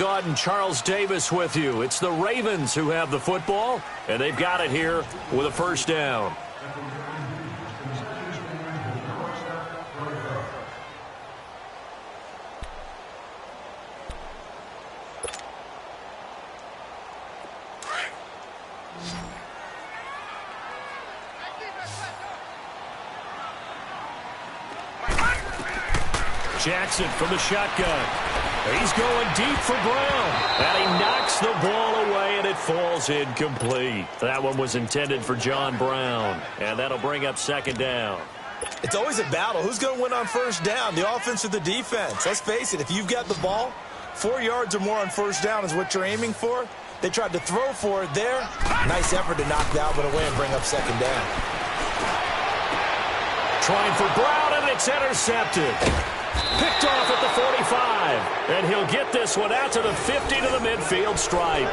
Gaunt and Charles Davis with you. It's the Ravens who have the football, and they've got it here with a first down. Jackson from the shotgun. He's going deep for Brown. And he knocks the ball away, and it falls incomplete. That one was intended for John Brown. And that'll bring up second down. It's always a battle. Who's going to win on first down, the offense or the defense? Let's face it, if you've got the ball, 4 yards or more on first down is what you're aiming for. They tried to throw for it there. Nice effort to knock that one away and bring up second down. Trying for Brown, and it's intercepted. Picked off at the 45, and he'll get this one out to the 50 to the midfield stripe.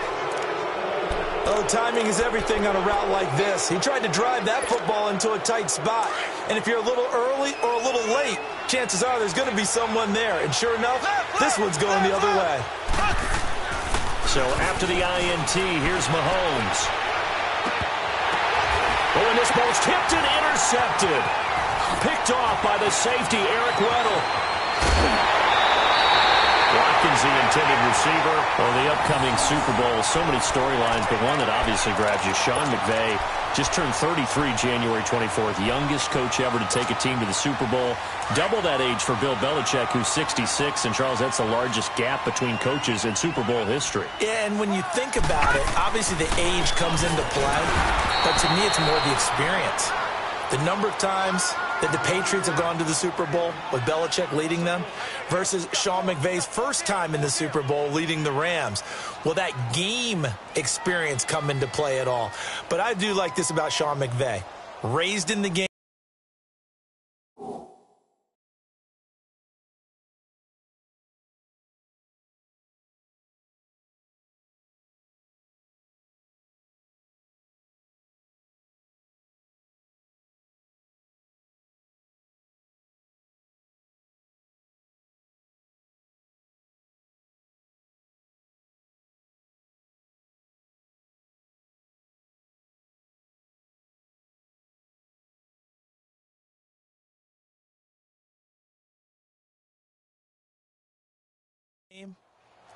Oh, timing is everything on a route like this. He tried to drive that football into a tight spot, and if you're a little early or a little late, chances are there's going to be someone there, and sure enough, this one's going the other way. So after the INT, here's Mahomes. Oh, and this ball's tipped and intercepted. Picked off by the safety, Eric Weddle. Watkins, the intended receiver. Well, the upcoming Super Bowl, so many storylines, but one that obviously grabs you. Sean McVay just turned 33 January 24th. Youngest coach ever to take a team to the Super Bowl. Double that age for Bill Belichick, who's 66. And, Charles, that's the largest gap between coaches in Super Bowl history. Yeah, and when you think about it, obviously the age comes into play. But to me, it's more the experience. The number of times that the Patriots have gone to the Super Bowl with Belichick leading them versus Sean McVay's first time in the Super Bowl leading the Rams. Will that game experience come into play at all? But I do like this about Sean McVay. Raised in the game.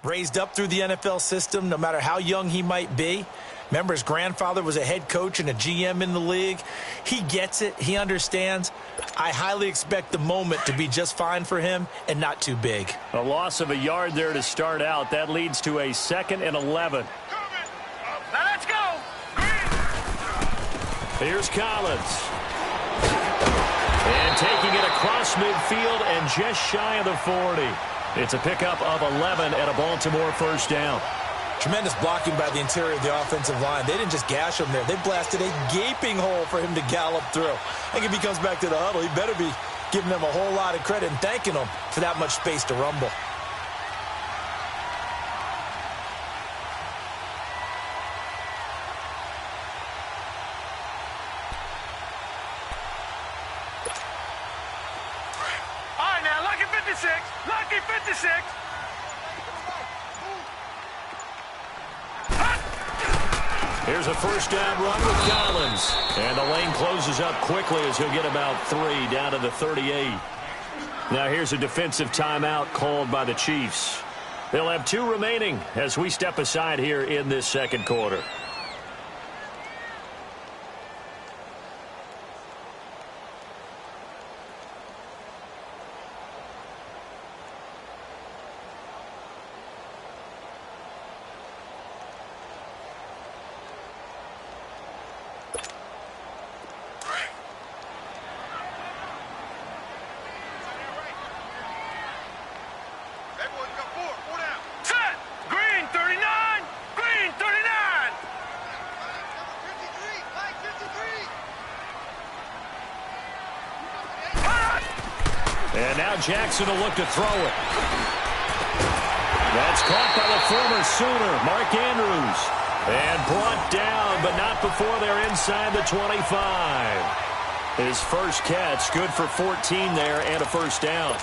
Raised up through the NFL system, no matter how young he might be. Remember, his grandfather was a head coach and a GM in the league. He gets it. He understands. I highly expect the moment to be just fine for him and not too big. A loss of a yard there to start out. That leads to a 2nd and 11. Now let's go. Here's Collins. And taking it across midfield and just shy of the 40. It's a pickup of 11 and a Baltimore first down. Tremendous blocking by the interior of the offensive line. They didn't just gash him there. They blasted a gaping hole for him to gallop through. I think if he comes back to the huddle, he better be giving them a whole lot of credit and thanking them for that much space to rumble. Lucky 56. Here's a first down run with Collins. And the lane closes up quickly as he'll get about 3 down to the 38. Now here's a defensive timeout called by the Chiefs. They'll have 2 remaining as we step aside here in this second quarter. And now Jackson will look to throw it. That's caught by the former Sooner, Mark Andrews. And brought down, but not before they're inside the 25. His first catch, good for 14 there and a first down.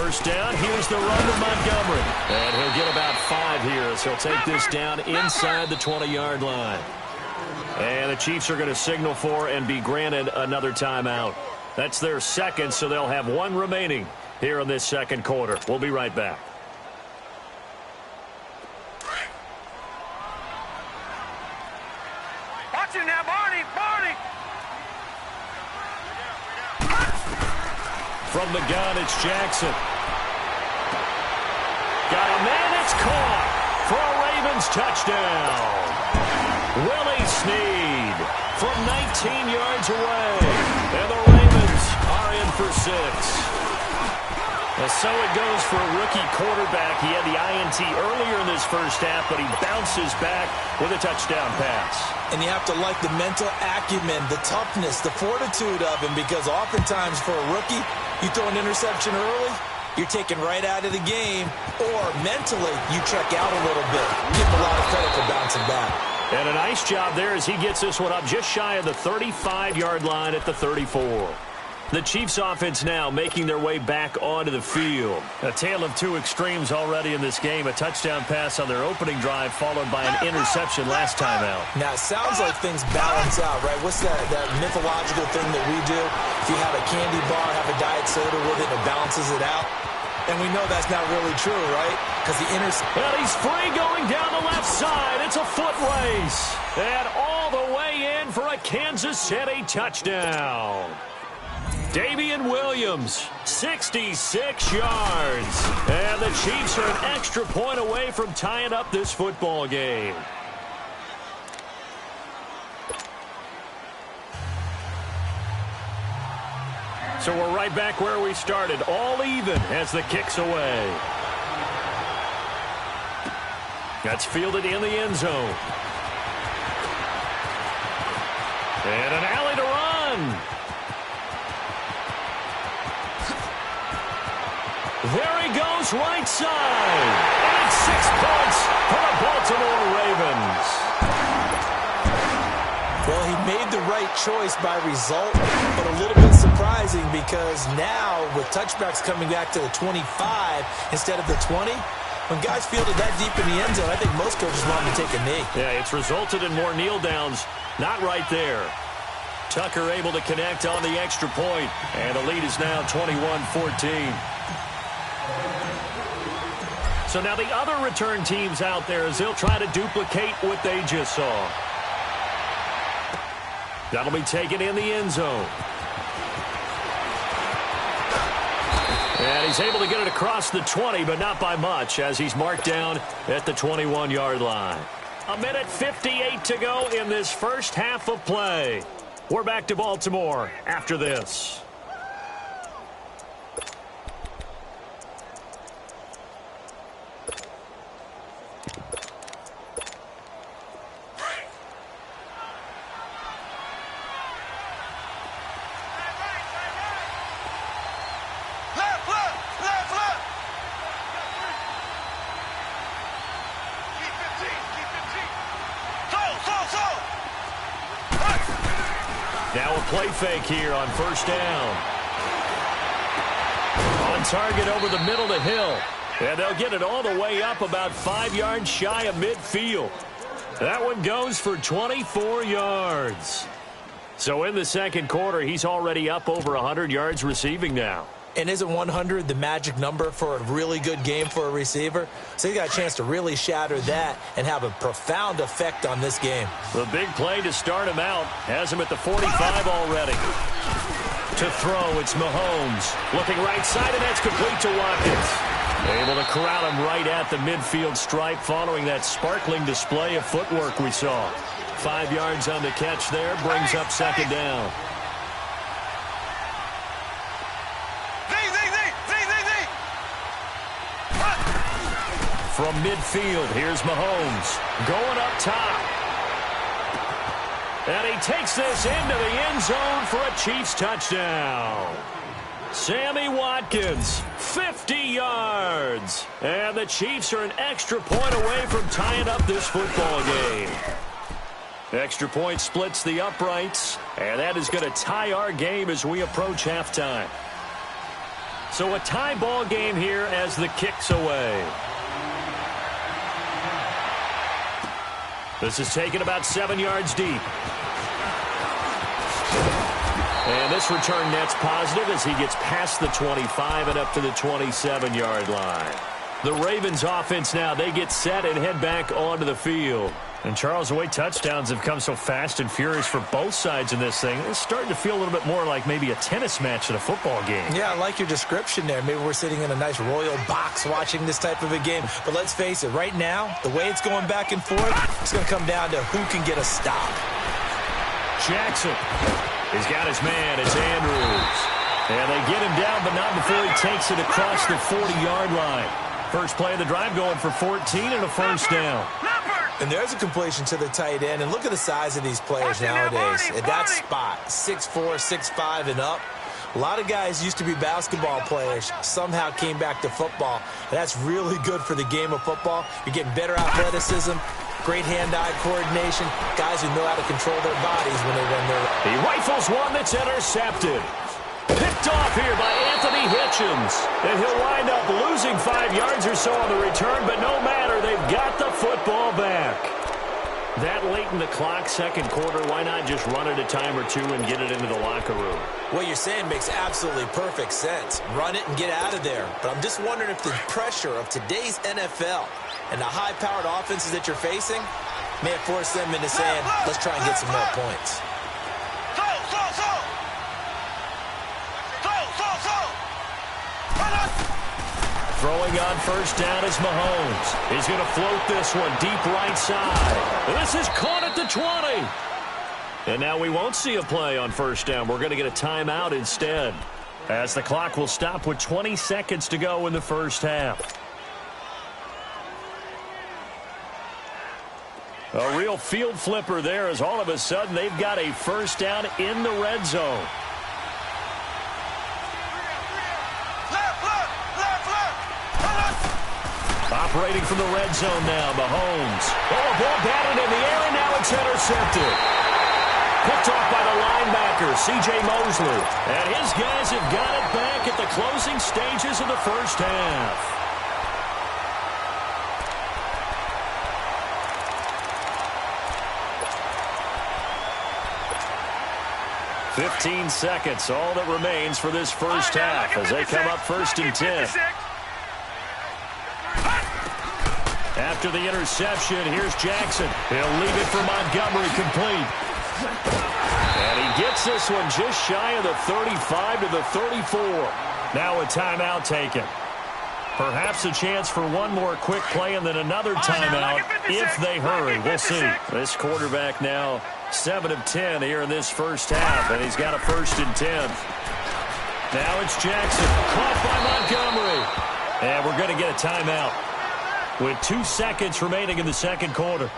first down. Here's the run to Montgomery. And he'll get about 5 here as he'll take this down inside the 20-yard line. And the Chiefs are going to signal for and be granted another timeout. That's their second, so they'll have 1 remaining here in this second quarter. We'll be right back. Watch him now, Barney. From the gun, it's Jackson. Got a man, it's caught for a Ravens touchdown. Willie Snead from 19 yards away. And the Ravens are in for 6. And so it goes for a rookie quarterback. He had the INT earlier in this first half, but he bounces back with a touchdown pass. And you have to like the mental acumen, the toughness, the fortitude of him, because oftentimes for a rookie, you throw an interception early, you're taken right out of the game, or mentally you check out a little bit. Give him a lot of credit for bouncing back. And a nice job there as he gets this one up just shy of the 35-yard line at the 34. The Chiefs offense now making their way back onto the field. A tale of 2 extremes already in this game. A touchdown pass on their opening drive followed by an interception last time out. Now, it sounds like things balance out, right? What's that mythological thing that we do? If you have a candy bar, have a diet soda with it, it balances it out. And we know that's not really true, right? Because the Well, he's free going down the left side. It's a foot race. And all the way in for a Kansas City touchdown. Damian Williams, 66 yards. And the Chiefs are an extra point away from tying up this football game. So we're right back where we started, all even as the kick's away. That's fielded in the end zone. And an alley to run. There he goes, right side. And it's 6 points for the Baltimore Ravens. Well, he made the right choice by result, but a little bit surprising because now with touchbacks coming back to the 25 instead of the 20, when guys fielded that deep in the end zone, I think most coaches want him to take a knee. Yeah, it's resulted in more kneel downs. Not right there. Tucker able to connect on the extra point, and the lead is now 21-14. So now the other return teams out there as they'll try to duplicate what they just saw. That'll be taken in the end zone. And he's able to get it across the 20, but not by much as he's marked down at the 21-yard line. 1:58 to go in this first half of play. We're back to Baltimore after this. Now a play fake here on first down. On target over the middle to Hill. And they'll get it all the way up about 5 yards shy of midfield. That one goes for 24 yards. So in the second quarter, he's already up over 100 yards receiving now. And isn't 100 the magic number for a really good game for a receiver? So he got a chance to really shatter that and have a profound effect on this game. The big play to start him out has him at the 45 already. To throw, it's Mahomes. Looking right side, and that's complete to Watkins. Able to corral him right at the midfield stripe following that sparkling display of footwork we saw. 5 yards on the catch there, brings up second down. From midfield, here's Mahomes going up top. And he takes this into the end zone for a Chiefs touchdown. Sammy Watkins, 50 yards. And the Chiefs are an extra point away from tying up this football game. Extra point splits the uprights, and that is going to tie our game as we approach halftime. So a tie ball game here as the kick's away. This is taken about 7 yards deep. And this return net's positive as he gets past the 25 and up to the 27-yard line. The Ravens offense now, they get set and head back onto the field. And Charles, the way touchdowns have come so fast and furious for both sides in this thing, it's starting to feel a little bit more like maybe a tennis match than a football game. Yeah, I like your description there. Maybe we're sitting in a nice royal box watching this type of a game. But let's face it, right now, the way it's going back and forth, it's going to come down to who can get a stop. Jackson. He's got his man. It's Andrews. And they get him down, but not before he takes it across the 40-yard line. First play of the drive going for 14 and a first down. And there's a completion to the tight end. And look at the size of these players nowadays. At that spot, 6'4", 6'5", and up. A lot of guys used to be basketball players, somehow came back to football. And that's really good for the game of football. You're getting better athleticism, great hand-eye coordination, guys who know how to control their bodies when they run their... He rifles one that's intercepted. Picked off here by Anthony Hitchens. And he'll wind up losing 5 yards or so on the return, but no matter, they've got the football back. That late in the clock, second quarter, why not just run it a time or two and get it into the locker room? What you're saying makes absolutely perfect sense. Run it and get out of there. But I'm just wondering if the pressure of today's NFL and the high-powered offenses that you're facing may have forced them into saying, let's try and get some more points. Throwing on first down is Mahomes. He's going to float this one deep right side. This is caught at the 20. And now we won't see a play on first down. We're going to get a timeout instead, as the clock will stop with 20 seconds to go in the first half. A real field flipper there, as all of a sudden they've got a first down in the red zone. Operating from the red zone now, Mahomes. Oh, a ball batted in the air, and now it's intercepted. Picked off by the linebacker, C.J. Mosley. And his guys have got it back at the closing stages of the first half. "15 seconds, all that remains for this first half as they come up first and 10. After the interception, here's Jackson. He'll leave it for Montgomery complete. And he gets this one just shy of the 35 to the 34. Now a timeout taken. Perhaps a chance for one more quick play and then another timeout if they hurry. We'll see. This quarterback now 7 of 10 here in this first half, and he's got a first and 10. Now it's Jackson, caught by Montgomery. And we're going to get a timeout with 2 seconds remaining in the second quarter.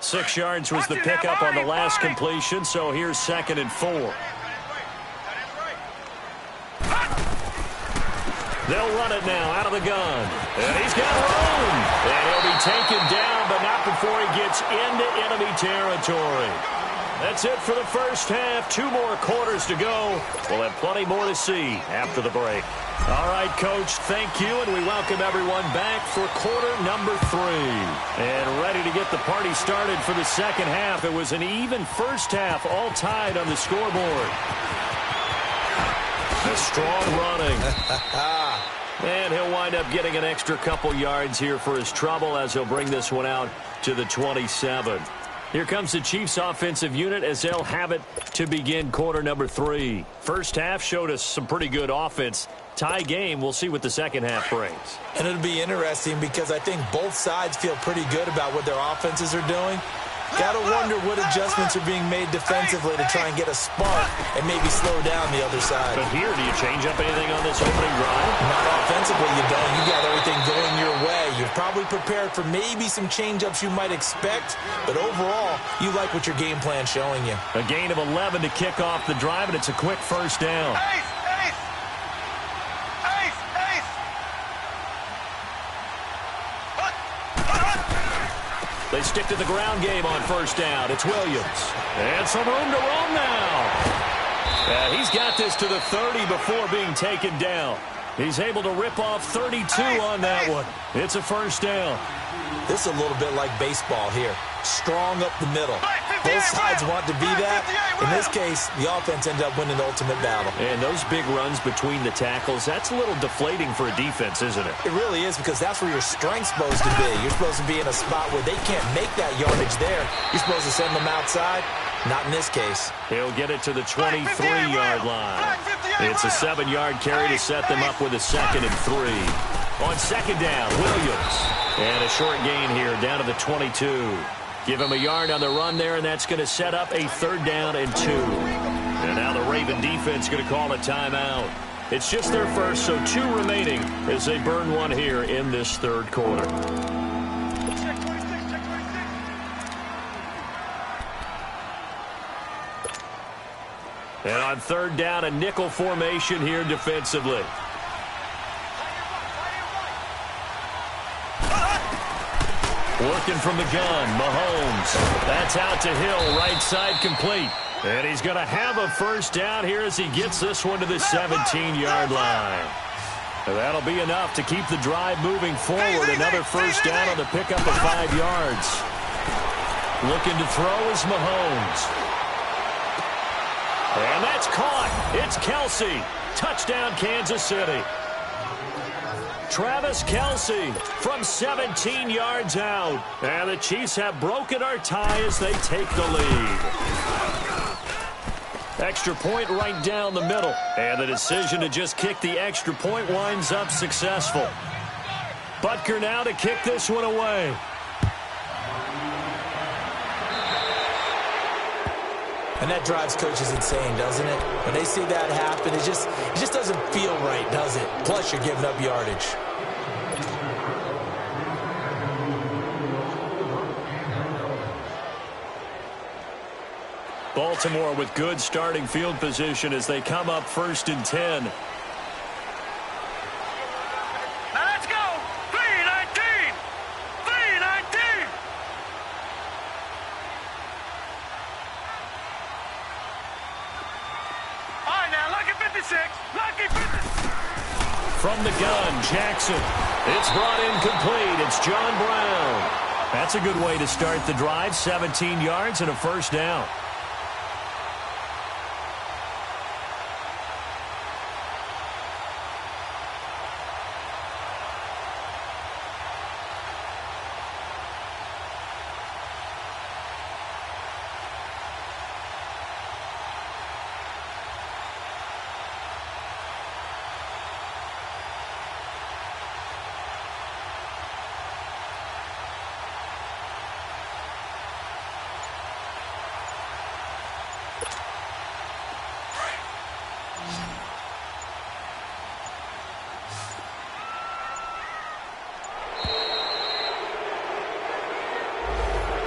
Six yards was the pickup on the last completion, so here's 2nd and 4. They'll run it now out of the gun. And he's got room. And he'll be taken down, but not before he gets into enemy territory. That's it for the first half. 2 more quarters to go. We'll have plenty more to see after the break. All right, Coach, thank you, and we welcome everyone back for quarter number 3. And ready to get the party started for the second half. It was an even first half, all tied on the scoreboard. A strong running. And he'll wind up getting an extra couple yards here for his trouble as he'll bring this one out to the 27. Here comes the Chiefs offensive unit as they'll have it to begin quarter number 3. First half showed us some pretty good offense. Tie game, we'll see what the second half brings. And it'll be interesting because I think both sides feel pretty good about what their offenses are doing. Got to wonder what adjustments are being made defensively to try and get a spark and maybe slow down the other side. But here, do you change up anything on this opening drive? Not offensively, you don't. You got everything going your way. You're probably prepared for maybe some change-ups you might expect, but overall, you like what your game plan's showing you. A gain of 11 to kick off the drive, and it's a quick first down. They They stick to the ground game on first down. It's Williams. And some room to roam now. He's got this to the 30 before being taken down. He's able to rip off 32 on that one. It's a first down. This is a little bit like baseball here. Strong up the middle. Both sides want to be that. In this case, the offense ended up winning the ultimate battle. And those big runs between the tackles, that's a little deflating for a defense, isn't it? It really is, because that's where your strength's supposed to be. You're supposed to be in a spot where they can't make that yardage there. You're supposed to send them outside. Not in this case. He'll get it to the 23-yard line. It's a 7-yard carry to set them up with a 2nd and 3. On second down, Williams. And a short gain here down to the 22. Give him a yard on the run there, and that's going to set up a 3rd down and 2. And now the Raven defense going to call a timeout. It's just their first, so 2 remaining as they burn one here in this 3rd quarter. And on 3rd down, a nickel formation here defensively. Working from the gun, Mahomes. That's out to Hill, right side complete. And he's going to have a first down here as he gets this one to the 17-yard line. And that'll be enough to keep the drive moving forward. Another first down on the pickup of 5 yards. Looking to throw is Mahomes. And that's caught. It's Kelsey. Touchdown, Kansas City. Travis Kelsey from 17 yards out. And the Chiefs have broken our tie as they take the lead. Extra point right down the middle. And the decision to just kick the extra point winds up successful. Butker now to kick this one away. And that drives coaches insane, doesn't it? When they see that happen, it just doesn't feel right, does it? Plus, you're giving up yardage. Baltimore with good starting field position as they come up 1st and 10. Now let's go. 3-19. 3-19. All right, now lucky 56. Lucky 56. From the gun, Jackson. It's brought in complete. It's John Brown. That's a good way to start the drive. 17 yards and a first down.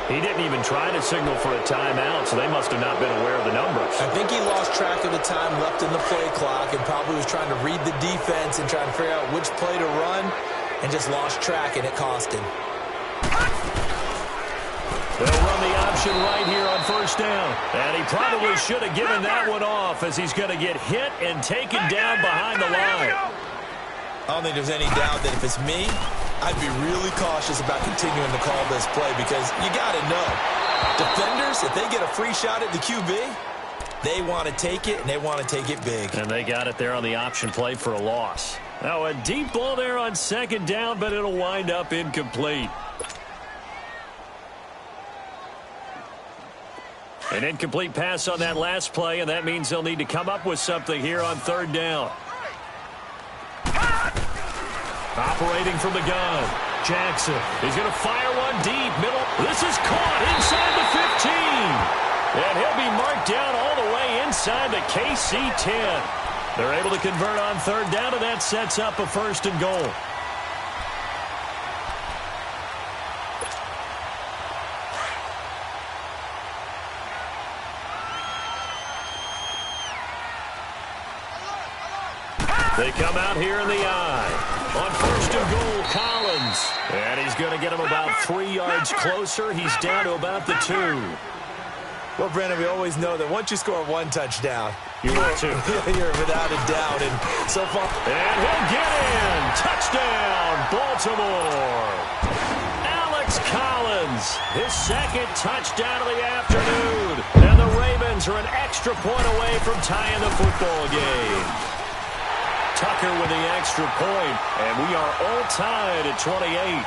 He didn't even try to signal for a timeout, so they must have not been aware of the numbers. I think he lost track of the time left in the play clock and probably was trying to read the defense and trying to figure out which play to run and just lost track, and it cost him. They'll run the option right here on first down. And he probably should have given that one off as he's going to get hit and taken down behind the line. I don't think there's any doubt that if it's me, I'd be really cautious about continuing to call this play because you got to know. Defenders, if they get a free shot at the QB, they want to take it, and they want to take it big. And they got it there on the option play for a loss. Now a deep ball there on second down, but it'll wind up incomplete. An incomplete pass on that last play, and that means they'll need to come up with something here on third down. Operating from the gun, Jackson. He's going to fire one deep, middle. This is caught inside the 15. And he'll be marked down all the way inside the KC 10. They're able to convert on third down, and that sets up a 1st and goal. They come out here in the eye. On first and goal, Collins. And he's going to get him about 3 yards closer. He's down to about the 2. Well, Brandon, we always know that once you score one touchdown, you want to. You're without a doubt. And so far. And he'll get in. Touchdown, Baltimore. Alex Collins, his second touchdown of the afternoon. And the Ravens are an extra point away from tying the football game. Tucker with the extra point, and we are all tied at 28.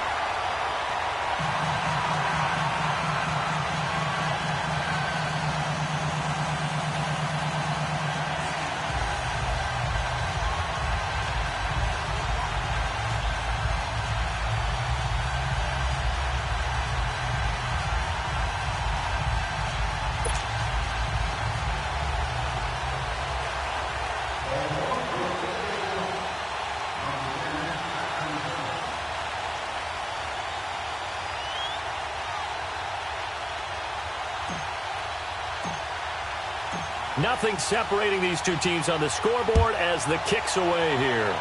Nothing separating these two teams on the scoreboard as the kick's away here.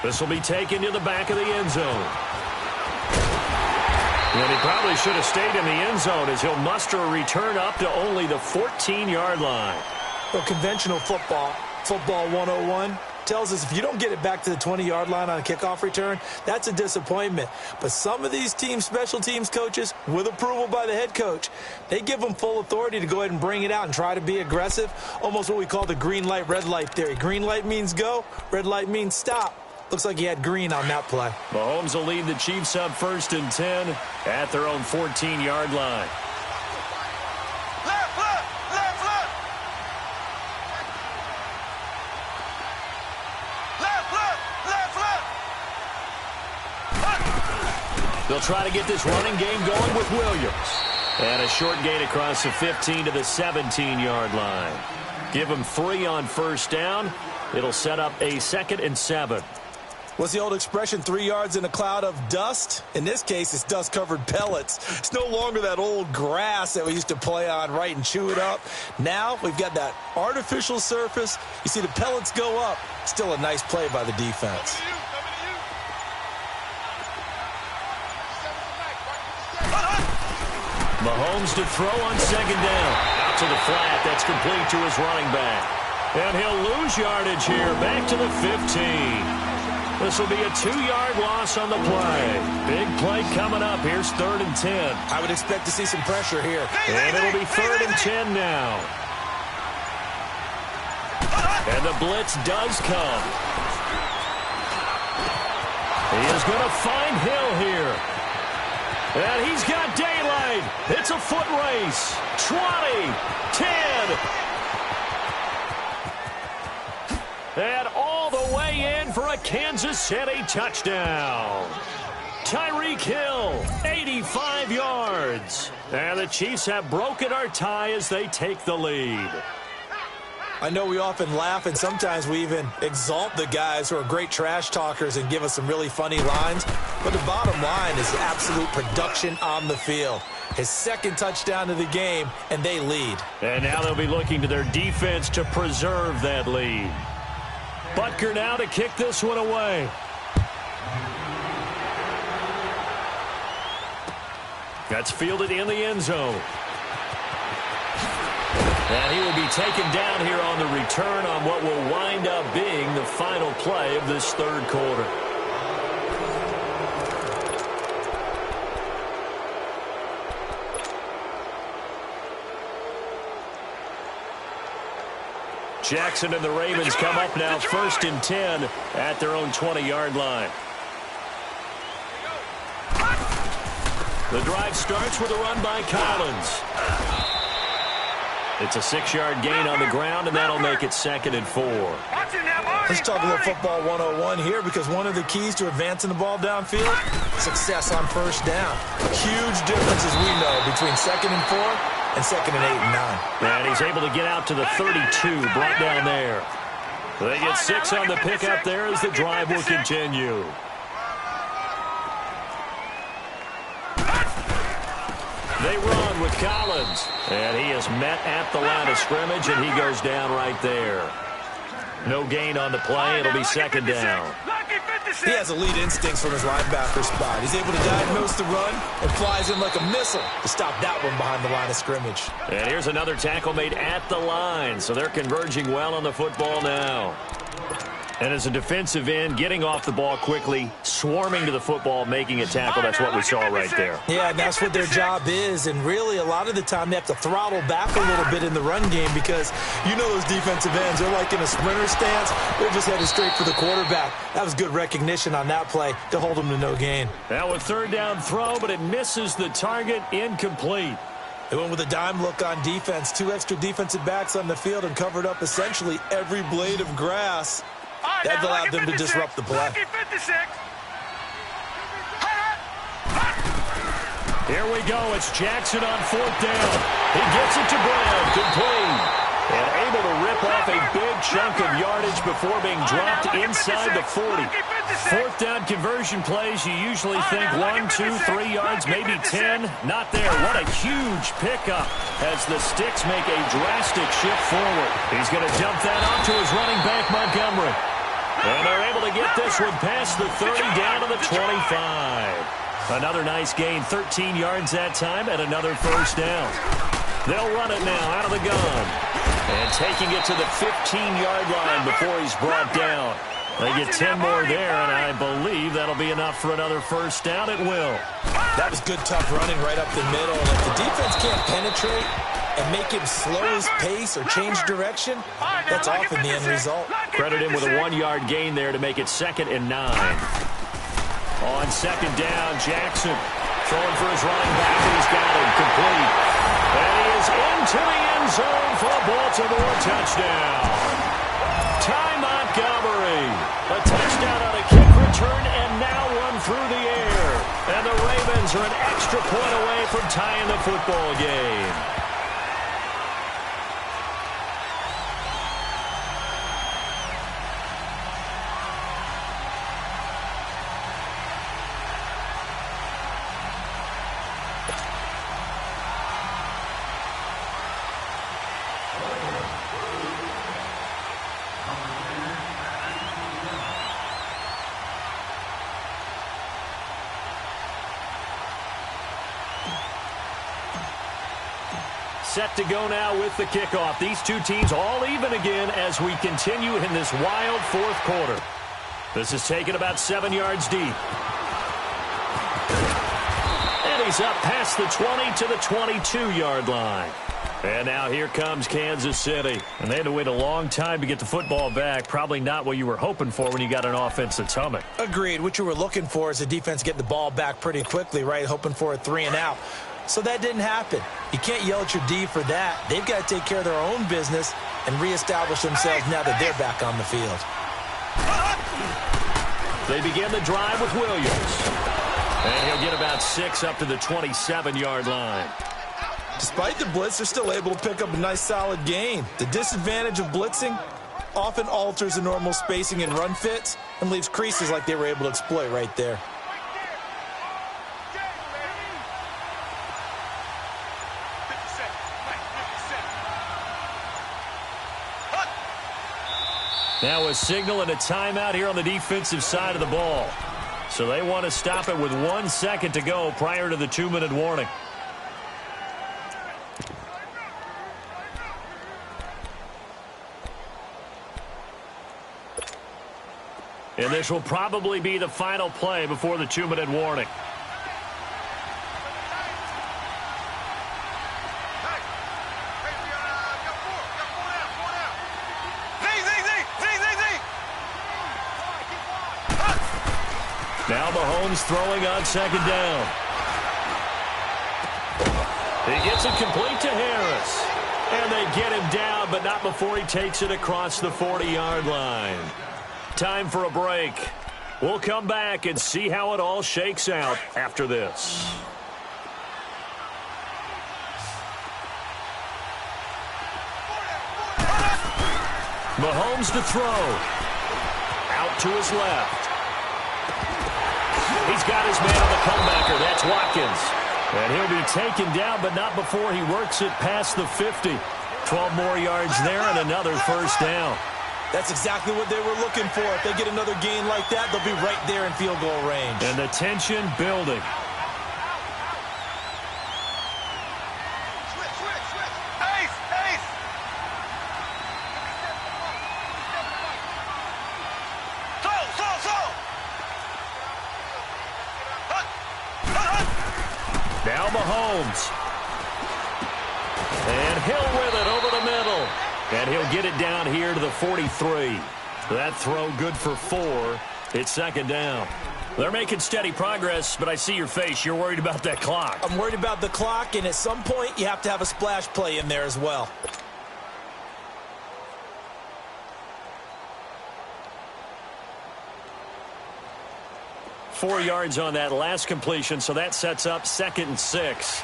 This will be taken to the back of the end zone. And he probably should have stayed in the end zone as he'll muster a return up to only the 14-yard line. Well, conventional football 101, tells us if you don't get it back to the 20-yard line on a kickoff return, that's a disappointment. But some of these teams, special teams coaches, with approval by the head coach, they give them full authority to go ahead and bring it out and try to be aggressive, almost what we call the green light, red light theory. Green light means go, red light means stop. Looks like he had green on that play. Mahomes will lead the Chiefs up first and 10 at their own 14-yard line. They'll try to get this running game going with Williams. And a short gain across the 15 to the 17-yard line. Give him 3 on first down. It'll set up a 2nd and 7. What's the old expression, 3 yards in a cloud of dust? In this case, it's dust-covered pellets. It's no longer that old grass that we used to play on, right, and chew it up. Now we've got that artificial surface. You see the pellets go up. Still a nice play by the defense. Mahomes to throw on second down. Out to the flat. That's complete to his running back. And he'll lose yardage here. Back to the 15. This will be a 2-yard loss on the play. Big play coming up. Here's 3rd and 10. I would expect to see some pressure here. And it'll be 3rd and 10 now. And the blitz does come. He is going to find Hill here. And he's got daylight. It's a foot race. 20, 10. And all the way in for a Kansas City touchdown. Tyreek Hill, 85 yards. And the Chiefs have broken our tie as they take the lead. I know we often laugh, and sometimes we even exalt the guys who are great trash talkers and give us some really funny lines. But the bottom line is absolute production on the field. His 2nd touchdown of the game, and they lead. And now they'll be looking to their defense to preserve that lead. Butker now to kick this one away. That's fielded in the end zone. And he will be taken down here on the return on what will wind up being the final play of this 3rd quarter. Jackson and the Ravens come up now 1st and 10 at their own 20-yard line. The drive starts with a run by Collins. It's a 6-yard gain on the ground, and that'll make it 2nd and 4. Let's talk a little football 101 here, because one of the keys to advancing the ball downfield, success on first down. Huge difference, as we know, between 2nd and 4 and 2nd and 8 and 9. And he's able to get out to the 32, brought down there. They get 6 on the pickup there as the drive will continue. They run with Collins. And he is met at the line of scrimmage, and he goes down right there. No gain on the play. It'll be second down. He has elite instincts from his linebacker spot. He's able to diagnose the run and flies in like a missile to stop that one behind the line of scrimmage. And here's another tackle made at the line, so they're converging well on the football now. And as a defensive end, getting off the ball quickly, swarming to the football, making a tackle, that's what we saw right there. Yeah, and that's what their job is. And really, a lot of the time, they have to throttle back a little bit in the run game because you know those defensive ends, they're like in a sprinter stance. They're just headed straight for the quarterback. That was good recognition on that play to hold them to no gain. Now a third down throw, but it misses the target, incomplete. They went with a dime look on defense. 2 extra defensive backs on the field and covered up essentially every blade of grass. That allowed them to disrupt the play. Here we go. It's Jackson on fourth down. He gets it to Brown, complete. And able to rip off a big chunk of yardage before being dropped inside the 40. Fourth down conversion plays, you usually think 1, 2, 3 yards, maybe 10. Not there. What a huge pickup as the sticks make a drastic shift forward. He's going to dump that off to his running back, Montgomery. And they're able to get this one past the 30 down to the 25. Another nice gain, 13 yards that time, and another first down. They'll run it now out of the gun. And taking it to the 15-yard line before he's brought down. They get 10 more there, and I believe that'll be enough for another first down. It will. That was good, tough running right up the middle. And if the defense can't penetrate and make him slow his pace or change direction, that's often the end result. Credit him with a 1-yard gain there to make it 2nd and 9. On second down, Jackson throwing for his running back, and he's got him complete. And he is into the end zone for a Baltimore touchdown. Ty Montgomery, a touchdown on a kick return and now one through the air. And the Ravens are an extra point away from tying the football game. Set to go now with the kickoff. These two teams all even again as we continue in this wild fourth quarter. This is taken about 7 yards deep. And he's up past the 20 to the 22-yard line. And now here comes Kansas City. And they had to wait a long time to get the football back. Probably not what you were hoping for when you got an offense that's humming. Agreed. What you were looking for is the defense getting the ball back pretty quickly, right? Hoping for a 3 and out. So that didn't happen. You can't yell at your D for that. They've got to take care of their own business and reestablish themselves now that they're back on the field. They begin the drive with Williams. And he'll get about 6 up to the 27-yard line. Despite the blitz, they're still able to pick up a nice solid gain. The disadvantage of blitzing often alters the normal spacing and run fits and leaves creases like they were able to exploit right there. Now a signal and a timeout here on the defensive side of the ball. So they want to stop it with 1 second to go prior to the 2-minute warning. And this will probably be the final play before the 2-minute warning. Now Mahomes throwing on second down. He gets it complete to Harris. And they get him down, but not before he takes it across the 40-yard line. Time for a break. We'll come back and see how it all shakes out after this. Mahomes to throw. Out to his left. He's got his man on the comebacker. That's Watkins. And he'll be taken down, but not before he works it past the 50. 12 more yards there and another first down. That's exactly what they were looking for. If they get another gain like that, they'll be right there in field goal range. And the tension building. Now Mahomes. And Hill with it over the middle. And he'll get it down here to the 43. That throw good for 4. It's second down. They're making steady progress, but I see your face. You're worried about that clock. I'm worried about the clock, and at some point, you have to have a splash play in there as well. Four yards on that last completion, so that sets up 2nd and 6.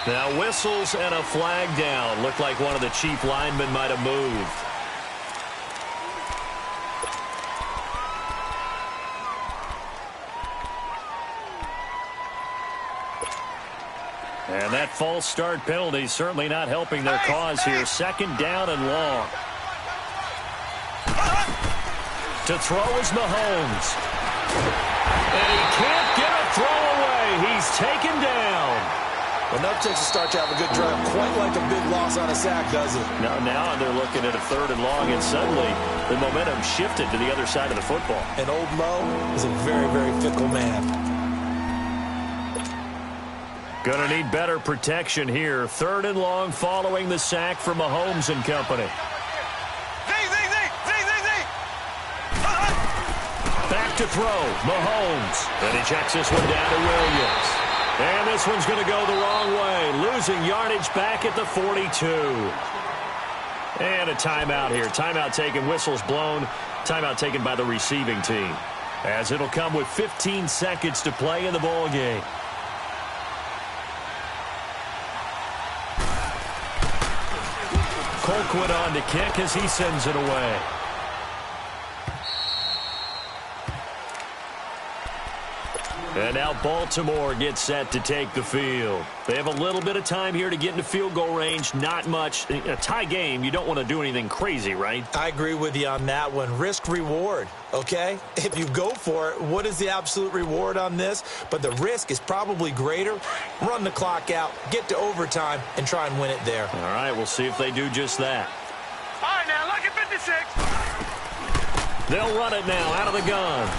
Now whistles and a flag down. Looked like one of the chief linemen might have moved. And that false start penalty certainly not helping their cause here. 2nd down and long. To throw is Mahomes. And he can't get a throw away. He's taken down. Well, enough takes a start to have a good drive. Quite like a big loss on a sack, does it? Now they're looking at a 3rd and long, and suddenly the momentum shifted to the other side of the football. And old Mo is a very, very fickle man. Gonna need better protection here. 3rd and long following the sack from Mahomes and company. Back to throw. Mahomes. And he checks this one down to Williams. And this one's going to go the wrong way. Losing yardage back at the 42. And a timeout here. Timeout taken, whistles blown. Timeout taken by the receiving team. As it'll come with 15 seconds to play in the ball game. Colquitt on to kick as he sends it away. And now Baltimore gets set to take the field. They have a little bit of time here to get into field goal range. Not much. A tie game, you don't want to do anything crazy, right? I agree with you on that one. Risk-reward, okay? If you go for it, what is the absolute reward on this? But the risk is probably greater. Run the clock out, get to overtime, and try and win it there. All right, we'll see if they do just that. All right, now, look at 56. They'll run it now out of the gun.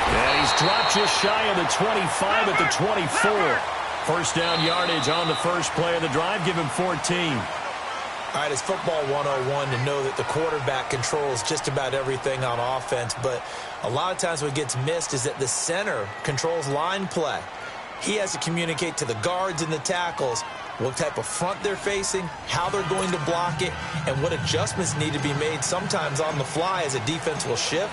And he's dropped just shy of the 25 at the 24. 1st down yardage on the first play of the drive. Give him 14. All right, it's football 101 to know that the quarterback controls just about everything on offense. But a lot of times what gets missed is that the center controls line play. He has to communicate to the guards and the tackles what type of front they're facing, how they're going to block it, and what adjustments need to be made sometimes on the fly as a defense will shift.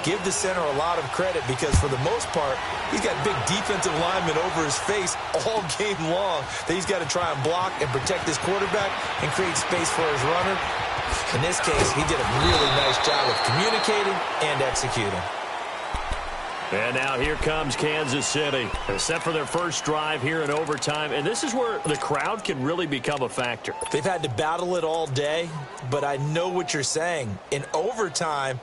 Give the center a lot of credit because for the most part, he's got big defensive linemen over his face all game long that he's got to try and block and protect his quarterback and create space for his runner. In this case, he did a really nice job of communicating and executing. And now here comes Kansas City. They're set for their first drive here in overtime, and this is where the crowd can really become a factor. They've had to battle it all day, but I know what you're saying. In overtime,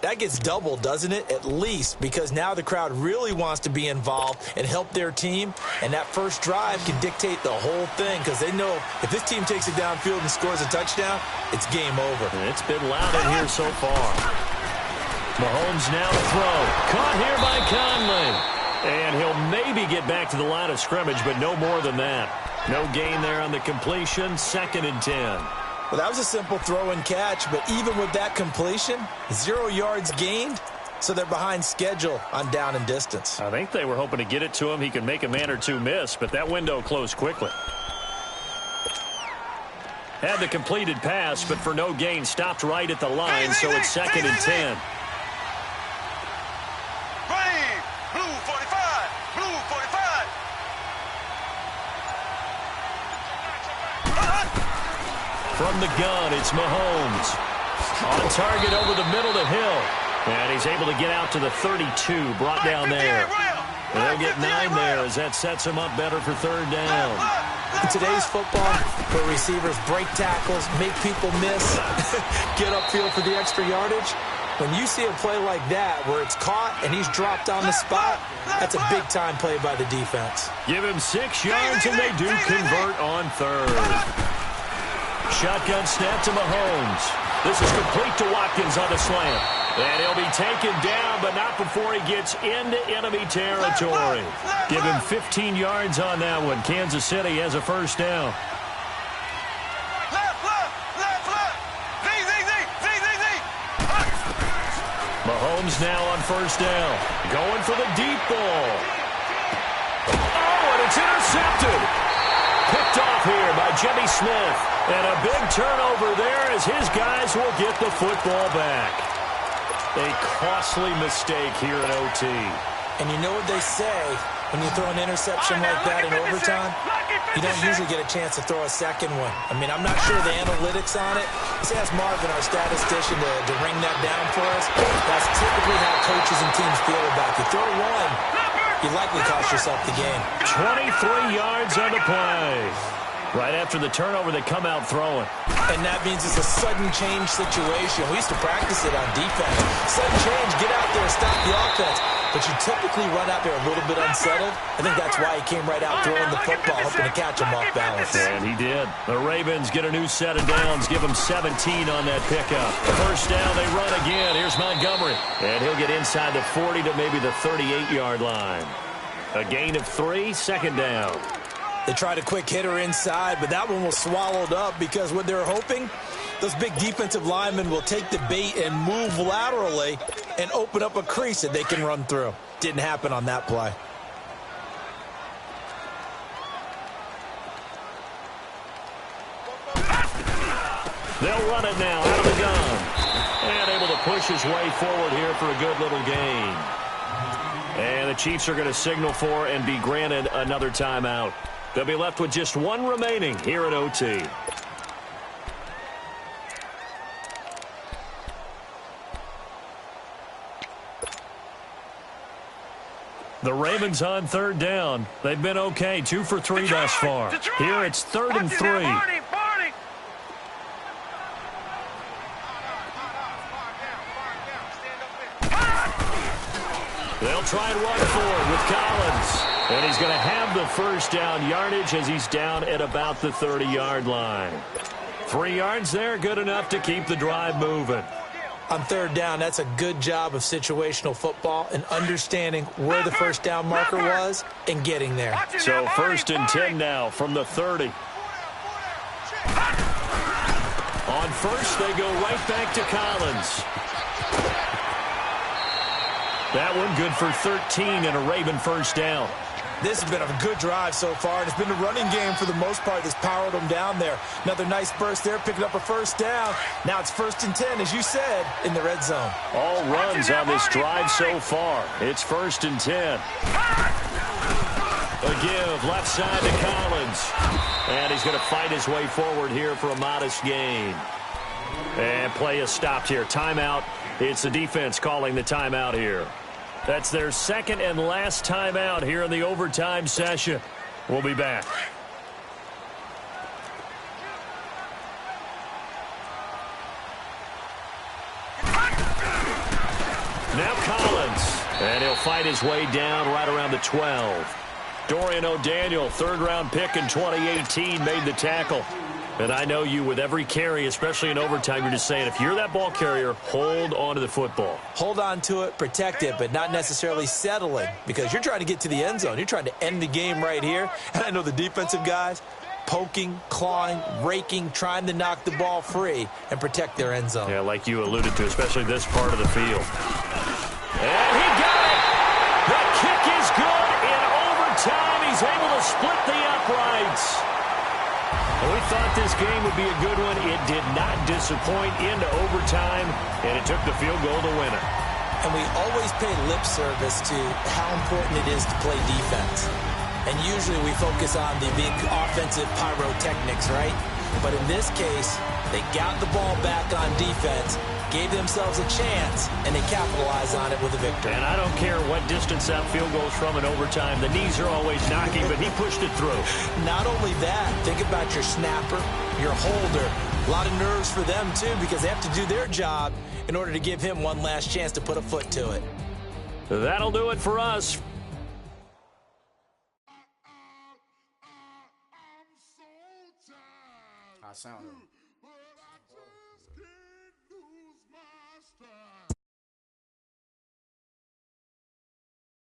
that gets doubled, doesn't it? At least, because now the crowd really wants to be involved and help their team, and that first drive can dictate the whole thing because they know if this team takes it downfield and scores a touchdown, it's game over. And it's been loud in here so far. Mahomes now to throw. Caught here by Conley. And he'll maybe get back to the line of scrimmage, but no more than that. No gain there on the completion. 2nd and 10. Well, that was a simple throw and catch, but even with that completion, 0 yards gained, so they're behind schedule on down and distance. I think they were hoping to get it to him. He could make a man or two miss, but that window closed quickly. Had the completed pass, but for no gain, stopped right at the line, so it's 2nd and 10. Blue 45, blue 45. From the gun, it's Mahomes. On target over the middle to Hill. And he's able to get out to the 32, brought down there. And they'll get 9 there as that sets him up better for third down. In today's football, where receivers break tackles, make people miss, get upfield for the extra yardage, when you see a play like that where it's caught and he's dropped on the spot, that's a big-time play by the defense. Give him 6 yards, and they do convert on third. Shotgun snap to Mahomes. This is complete to Watkins on the slant. And he'll be taken down, but not before he gets into enemy territory. Give him 15 yards on that one. Kansas City has a first down. Mahomes now on first down. Going for the deep ball. Oh, and it's intercepted. Picked off here by Jimmy Smith. And a big turnover there as his guys will get the football back. A costly mistake here in OT. And you know what they say, when you throw an interception like that in overtime, you don't usually get a chance to throw a second one. I mean, I'm not sure the analytics on it. Let's ask Marvin, our statistician, to ring that down for us. That's typically how coaches and teams feel about you. Throw one, you likely cost yourself the game. 23 yards on the play. Right after the turnover, they come out throwing. And that means it's a sudden change situation. We used to practice it on defense. Sudden change, get out there, stop the offense. But you typically run out there a little bit unsettled. I think that's why he came right out throwing the football, hoping to catch him off balance. And he did. The Ravens get a new set of downs, give him 17 on that pickup. First down, they run again. Here's Montgomery. And he'll get inside the 40 to maybe the 38-yard line. A gain of 3, second down. They tried a quick hitter inside, but that one was swallowed up because what they're hoping, those big defensive linemen will take the bait and move laterally and open up a crease that they can run through. Didn't happen on that play. They'll run it now out of the gun. And able to push his way forward here for a good little gain. And the Chiefs are going to signal for and be granted another timeout. They'll be left with just 1 remaining here in OT. The Ravens on third down. They've been okay, 2 for 3 thus far. Here it's 3rd and 3. They'll try and run forward with Collins. And he's going to have the first down yardage as he's down at about the 30-yard line. 3 yards there, good enough to keep the drive moving. On third down, that's a good job of situational football and understanding where the first down marker was and getting there. So 1st and 10 now from the 30. On first, they go right back to Collins. That one good for 13 and a Raven first down. This has been a good drive so far, and it's been the running game for the most part that's powered them down there. Another nice burst there, picking up a first down. Now it's 1st and 10, as you said, in the red zone. All runs on this drive so far. It's 1st and 10. A give left side to Collins. And he's going to fight his way forward here for a modest gain. And play is stopped here. Timeout. It's the defense calling the timeout here. That's their second and last timeout here in the overtime session. We'll be back. Now Collins. And he'll fight his way down right around the 12. Dorian O'Daniel, 3rd-round pick in 2018, made the tackle. And I know you, with every carry, especially in overtime, you're just saying, if you're that ball carrier, hold on to the football. Hold on to it, protect it, but not necessarily settling, because you're trying to get to the end zone. You're trying to end the game right here. And I know the defensive guys, poking, clawing, raking, trying to knock the ball free and protect their end zone. Yeah, like you alluded to, especially this part of the field. And he got it! The kick is good in overtime. He's able to split the uprights. And we thought this game would be a good one. It did not disappoint into overtime, and it took the field goal to win it. And we always pay lip service to how important it is to play defense. And usually we focus on the big offensive pyrotechnics, right? But in this case, they got the ball back on defense, gave themselves a chance, and they capitalized on it with a victory. And I don't care what distance that field goes from in overtime. The knees are always knocking, but he pushed it through. Not only that, think about your snapper, your holder. A lot of nerves for them, too, because they have to do their job in order to give him one last chance to put a foot to it. That'll do it for us. I sound